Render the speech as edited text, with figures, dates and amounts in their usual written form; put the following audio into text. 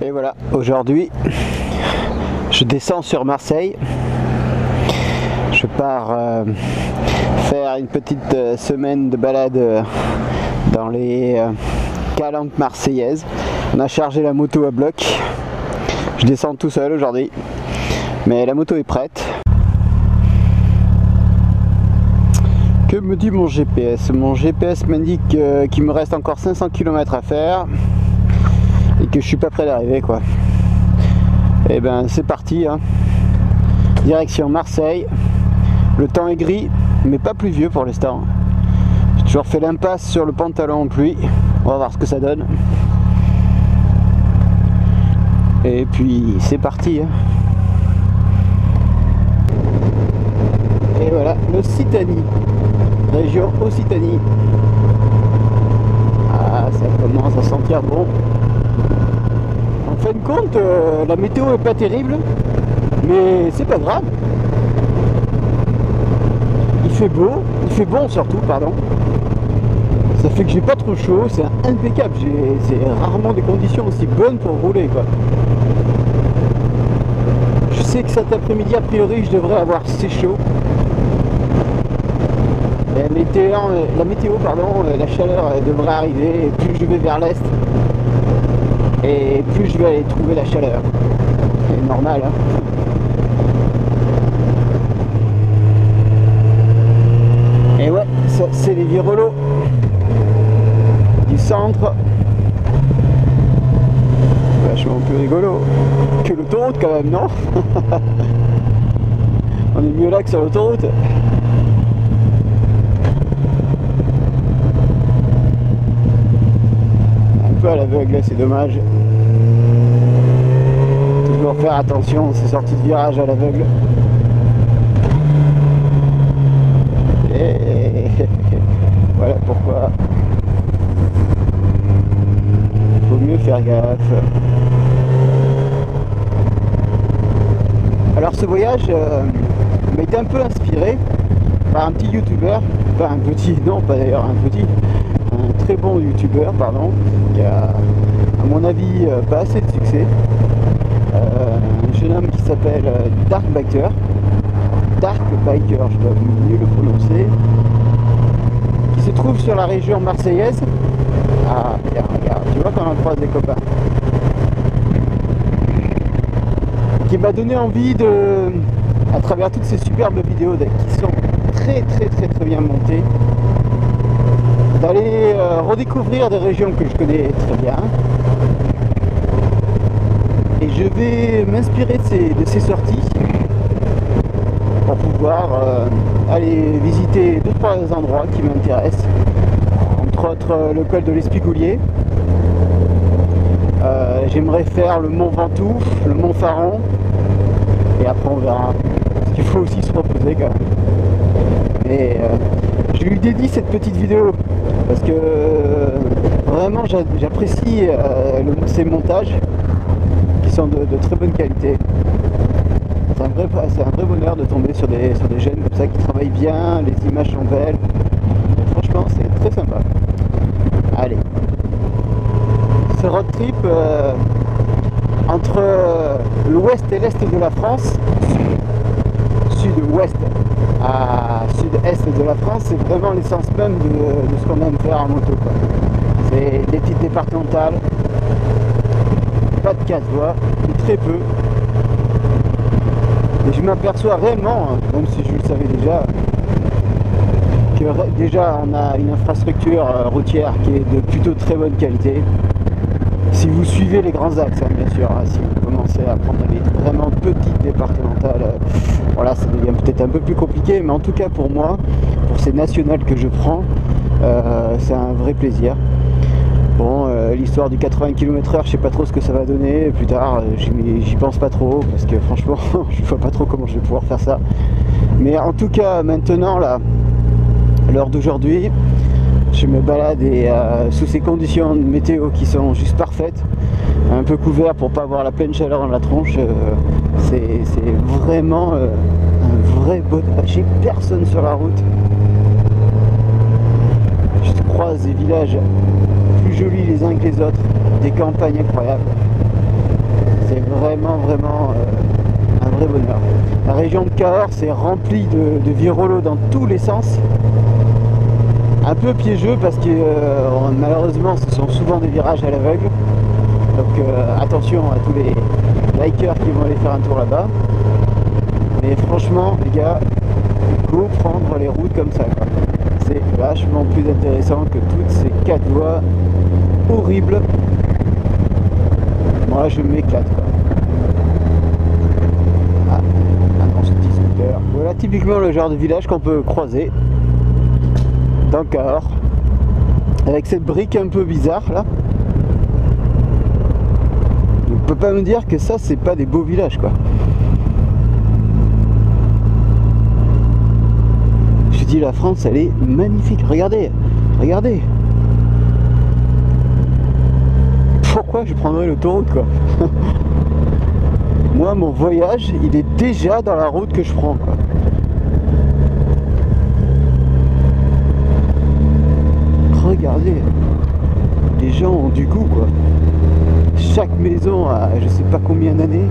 Et voilà, aujourd'hui, je descends sur Marseille. Je pars faire une petite semaine de balade dans les calanques marseillaises. On a chargé la moto à bloc. Je descends tout seul aujourd'hui, mais la moto est prête. Que me dit mon GPS? Mon GPS m'indique qu'il me reste encore 500 km à faire et que je suis pas prêt d'arriver, quoi. Et ben c'est parti, hein. Direction Marseille. Le temps est gris mais pas pluvieux pour l'instant. J'ai toujours fait l'impasse sur le pantalon en pluie. On va voir ce que ça donne. Et puis c'est parti, hein. Et voilà, l'Occitanie, région Occitanie. Ah, ça commence à sentir bon. En fin de compte, la météo est pas terrible, mais c'est pas grave. Il fait beau, il fait bon surtout, pardon. Ça fait que j'ai pas trop chaud, c'est impeccable. C'est rarement des conditions aussi bonnes pour rouler, quoi. Je sais que cet après-midi, a priori, je devrais avoir assez chaud. La météo, la chaleur devrait arriver, et plus je vais vers l'est, et plus je vais aller trouver la chaleur. C'est normal, hein. Et ouais, ça c'est les virelots du centre. Vachement plus rigolo que l'autoroute quand même, non? On est mieux là que sur l'autoroute. À l'aveugle, c'est dommage. Toujours faire attention, ces sorties de virage à l'aveugle. Et voilà pourquoi il faut mieux faire gaffe. Alors ce voyage m'a été un peu inspiré par un petit youtubeur, pas un petit, non pas d'ailleurs un petit, un très bon youtubeur, pardon, qui a, à mon avis, pas assez de succès. Un jeune homme qui s'appelle Dark Biker, je dois mieux le prononcer, qui se trouve sur la région marseillaise. Ah, regarde, tu vois quand on croise des copains. Qui m'a donné envie de, à travers toutes ces superbes vidéos qui sont très bien montées, d'aller redécouvrir des régions que je connais très bien. Et je vais m'inspirer de ces sorties pour pouvoir aller visiter 2-3 endroits qui m'intéressent, entre autres le col de l'Espigoulier. J'aimerais faire le mont Ventoux, le mont Faron, et après on verra, parce qu'il faut aussi se reposer quand même. Et je lui dédie cette petite vidéo parce que vraiment j'apprécie ces montages qui sont de très bonne qualité. C'est un vrai bonheur de tomber sur des jeunes comme ça qui travaillent bien, les images sont belles. Et franchement c'est très sympa. Allez, ce road trip entre l'ouest et l'est de la France, sud-ouest à sud-est de la France, c'est vraiment l'essence même de ce qu'on aime faire en moto, quoi. C'est des petites départementales, pas de 4 voies, très peu. Et je m'aperçois réellement, même si je le savais déjà, que déjà on a une infrastructure routière qui est de plutôt très bonne qualité. Si vous suivez les grands axes, hein, bien sûr, hein, si vous commencez à prendre des vraiment petites départementales, voilà, ça devient peut-être un peu plus compliqué, mais en tout cas pour moi, pour ces nationales que je prends, c'est un vrai plaisir. Bon, l'histoire du 80 km/h, je sais pas trop ce que ça va donner plus tard, j'y pense pas trop, parce que franchement, je vois pas trop comment je vais pouvoir faire ça. Mais en tout cas, maintenant, là, à l'heure d'aujourd'hui, je me balade et sous ces conditions de météo qui sont juste parfaites, un peu couvert pour pas avoir la pleine chaleur dans la tronche, c'est vraiment un vrai bonheur. J'ai personne sur la route. Je croise des villages plus jolis les uns que les autres, des campagnes incroyables. vraiment un vrai bonheur. La région de Cahors est remplie de virolos dans tous les sens. Un peu piégeux parce que malheureusement ce sont souvent des virages à l'aveugle. Donc attention à tous les bikers qui vont aller faire un tour là-bas. Mais franchement les gars, il faut prendre les routes comme ça, quoi. C'est vachement plus intéressant que toutes ces 4 voies horribles. Moi je m'éclate, quoi. Ah, un petit scooter. Voilà typiquement le genre de village qu'on peut croiser dans Cahors, avec cette brique un peu bizarre là. On peut pas me dire que ça c'est pas des beaux villages, quoi. Je dis la France elle est magnifique, regardez, regardez. Pourquoi je prendrais l'autoroute, quoi? Moi mon voyage il est déjà dans la route que je prends, quoi. Regardez, les gens ont du goût, quoi. Chaque maison a je sais pas combien d'années.